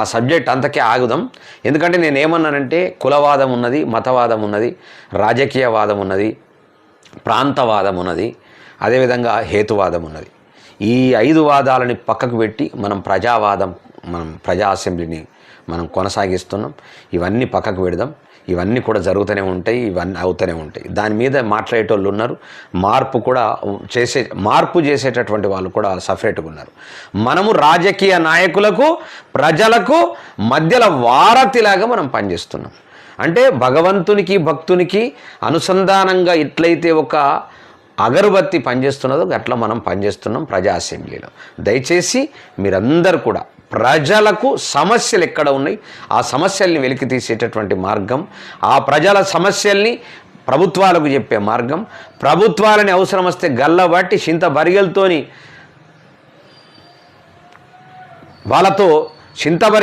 ఆ సబ్జెక్ట్ అంతకే ఆగుదాం. ఎందుకంటే నేనేమన్నానంటే కులవాదం ఉన్నది, మతవాదం ఉన్నది, రాజకీయవాదం ఉన్నది, ప్రాంతవాదం ఉన్నది, అదేవిధంగా హేతువాదం ఉన్నది. ఈ 5 వాదాలని పక్కకు పెట్టి మనం ప్రజా అసెంబ్లీని మనం కొనసాగిస్తున్నాం. ఇవన్నీ పక్కకు పెడదాం. ఇవన్నీ కూడా జరుగుతూనే ఉంటాయి, ఇవన్నీ అవుతూనే ఉంటాయి. దాని మీద మాట్లాడేటోళ్ళు ఉన్నారు, మార్పు చేసేటటువంటి వాళ్ళు కూడా సపరేట్గా ఉన్నారు. మనము రాజకీయ నాయకులకు ప్రజలకు మధ్యలో వారధిలాగా మనం పనిచేస్తున్నాం. అంటే భగవంతునికి భక్తునికి అనుసంధానంగా ఎట్లయితే ఒక అగరుబత్తి పనిచేస్తున్నదో అట్లా మనం పనిచేస్తున్నాం ప్రజా అసెంబ్లీలో. దయచేసి మీరందరూ కూడా ప్రజలకు సమస్యలు ఎక్కడ ఉన్నాయి ఆ సమస్యల్ని వెలికి తీసేటటువంటి మార్గం, ఆ ప్రజల సమస్యల్ని ప్రభుత్వాలకు చెప్పే మార్గం, ప్రభుత్వాలని అవసరం వస్తే గల్లబట్టి చింత బరిగెలతోని వాళ్ళతో చింతబరి